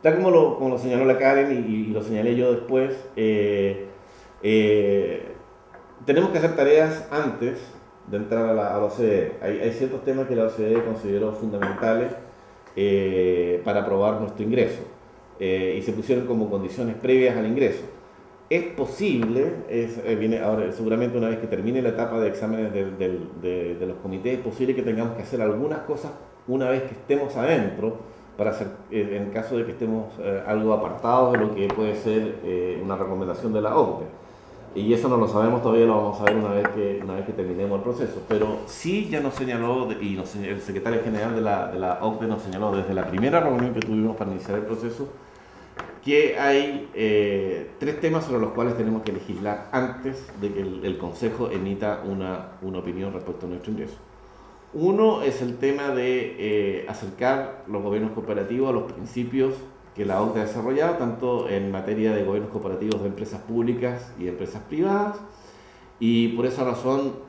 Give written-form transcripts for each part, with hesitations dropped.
tal como lo señaló la Karen y lo señalé yo después, tenemos que hacer tareas antes de entrar a la OCDE. Hay ciertos temas que la OCDE consideró fundamentales para aprobar nuestro ingreso y se pusieron como condiciones previas al ingreso. Es posible, viene ahora, seguramente una vez que termine la etapa de exámenes de los comités, es posible que tengamos que hacer algunas cosas una vez que estemos adentro, para hacer, en caso de que estemos algo apartados de lo que puede ser una recomendación de la OCDE. Y eso no lo sabemos todavía, lo vamos a ver una vez que terminemos el proceso. Pero sí ya nos señaló, el secretario general de la OCDE nos señaló desde la primera reunión que tuvimos para iniciar el proceso, que hay 3 temas sobre los cuales tenemos que legislar antes de que el Consejo emita una opinión respecto a nuestro ingreso. Uno es el tema de acercar los gobiernos cooperativos a los principios que la OCDE ha desarrollado, tanto en materia de gobiernos cooperativos de empresas públicas y empresas privadas, y por esa razón,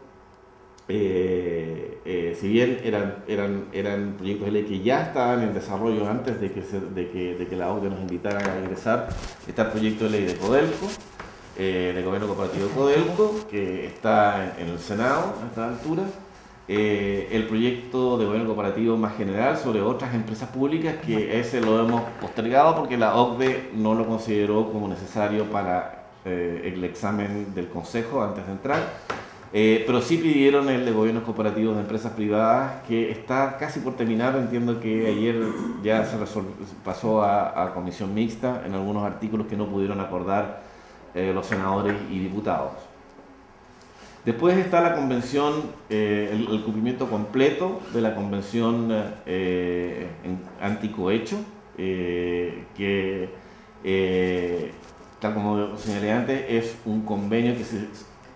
si bien eran proyectos de ley que ya estaban en desarrollo antes de que la OCDE nos invitara a ingresar, está el proyecto de ley de Codelco, de gobierno cooperativo de Codelco, que está en el Senado a esta altura, el proyecto de gobierno cooperativo más general sobre otras empresas públicas, que ese lo hemos postergado porque la OCDE no lo consideró como necesario para el examen del Consejo antes de entrar. Pero sí pidieron el de gobiernos cooperativos de empresas privadas, que está casi por terminar. Entiendo que ayer ya pasó a comisión mixta en algunos artículos que no pudieron acordar los senadores y diputados. Después está la convención, el cumplimiento completo de la convención anticohecho, que tal como señalé antes, es un convenio que se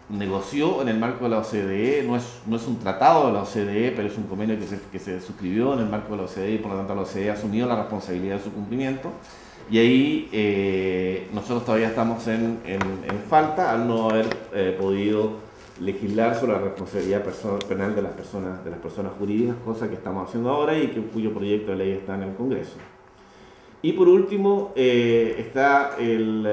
negoció en el marco de la OCDE, no es un tratado de la OCDE, pero es un convenio que se suscribió en el marco de la OCDE, y por lo tanto la OCDE ha asumido la responsabilidad de su cumplimiento. Y ahí nosotros todavía estamos en falta al no haber podido legislar sobre la responsabilidad penal de las personas jurídicas, cosa que estamos haciendo ahora y cuyo proyecto de ley está en el Congreso. Y por último está el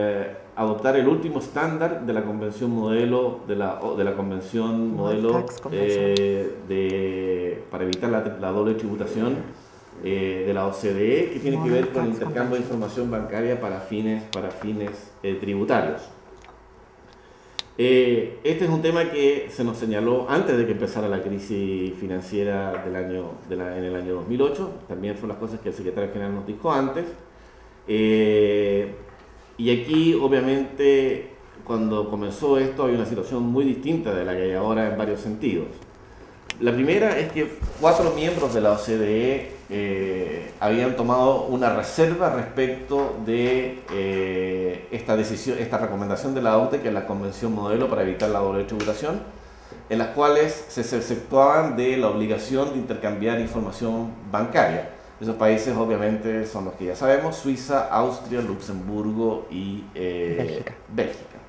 adoptar el último estándar de la convención modelo de la convención modelo para evitar la doble tributación de la OCDE, que tiene que ver con el intercambio de información bancaria para fines tributarios. Este es un tema que se nos señaló antes de que empezara la crisis financiera en el año 2008. También son las cosas que el secretario general nos dijo antes. Y aquí, obviamente, cuando comenzó esto, hay una situación muy distinta de la que hay ahora en varios sentidos. La primera es que 4 miembros de la OCDE habían tomado una reserva respecto de esta recomendación de la OCDE, que es la Convención Modelo para evitar la doble tributación, en las cuales se exceptuaban de la obligación de intercambiar información bancaria. Esos países obviamente son los que ya sabemos: Suiza, Austria, Luxemburgo y Bélgica.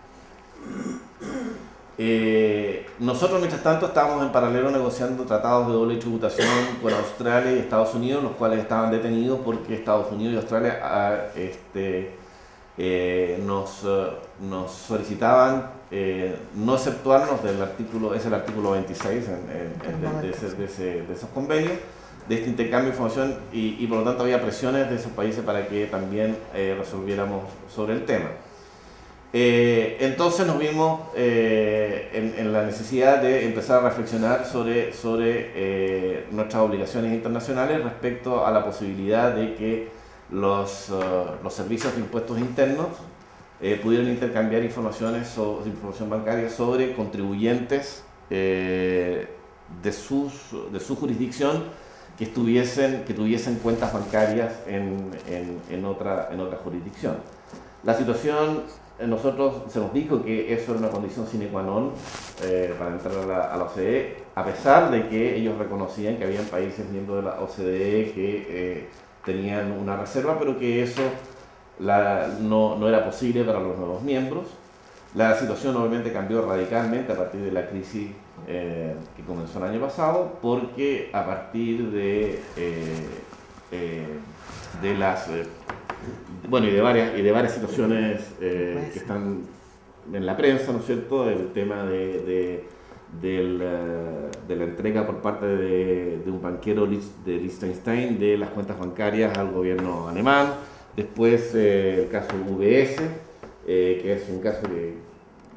Nosotros, mientras tanto, estábamos en paralelo negociando tratados de doble tributación con Australia y Estados Unidos, los cuales estaban detenidos porque Estados Unidos y Australia nos solicitaban no exceptuarnos del artículo, es el artículo 26 de esos convenios, de este intercambio de información, y por lo tanto había presiones de esos países para que también resolviéramos sobre el tema. Entonces nos vimos en la necesidad de empezar a reflexionar sobre nuestras obligaciones internacionales respecto a la posibilidad de que los servicios de impuestos internos pudieran intercambiar información bancaria sobre contribuyentes de su jurisdicción que tuviesen cuentas bancarias en otra jurisdicción. La situación, nosotros se nos dijo que eso era una condición sine qua non para entrar a la OCDE, a pesar de que ellos reconocían que habían países miembros de la OCDE que tenían una reserva, pero que eso no era posible para los nuevos miembros. La situación obviamente cambió radicalmente a partir de la crisis que comenzó el año pasado, porque a partir de las bueno, y de varias situaciones que están en la prensa, ¿no es cierto? El tema de la entrega por parte de un banquero de Liechtenstein de las cuentas bancarias al gobierno alemán. Después el caso UBS, que es un caso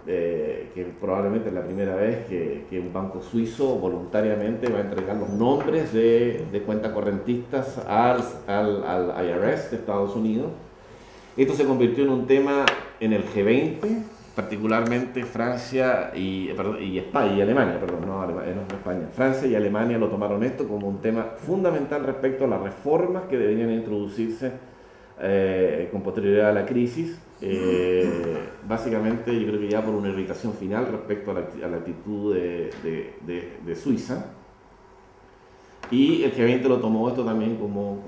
que probablemente es la primera vez que un banco suizo voluntariamente va a entregar los nombres de cuentas correntistas al IRS de Estados Unidos. Esto se convirtió en un tema en el G20, particularmente Francia y España y Alemania, perdón, no España. Francia y Alemania lo tomaron esto como un tema fundamental respecto a las reformas que deberían introducirse con posterioridad a la crisis. Básicamente yo creo que ya por una irritación final respecto a la actitud de Suiza. Y el G20 lo tomó esto también como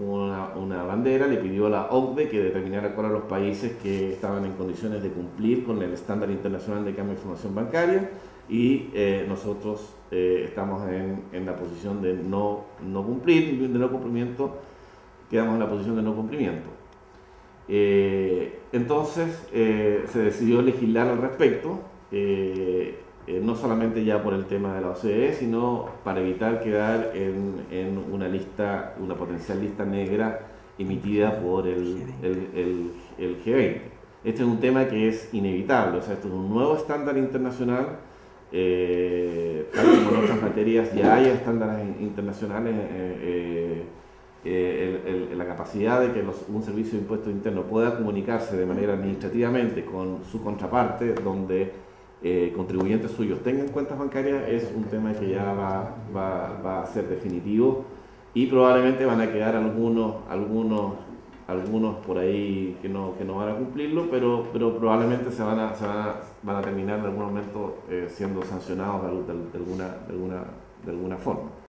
una bandera, le pidió a la OCDE que determinara cuáles eran los países que estaban en condiciones de cumplir con el estándar internacional de cambio de información bancaria, y nosotros estamos en la posición de no cumplir, de no cumplimiento, quedamos en la posición de no cumplimiento. Entonces se decidió legislar al respecto, no solamente ya por el tema de la OCDE, sino para evitar quedar en una potencial lista negra emitida por el G20. Este es un tema que es inevitable, o sea, esto es un nuevo estándar internacional, tal como en otras materias ya hay estándares internacionales. La capacidad de que un servicio de impuesto interno pueda comunicarse de manera administrativamente con su contraparte, donde contribuyentes suyos tengan cuentas bancarias, es un tema que ya va a ser definitivo, y probablemente van a quedar algunos por ahí que no van a cumplirlo, pero probablemente van a terminar en algún momento siendo sancionados de alguna forma.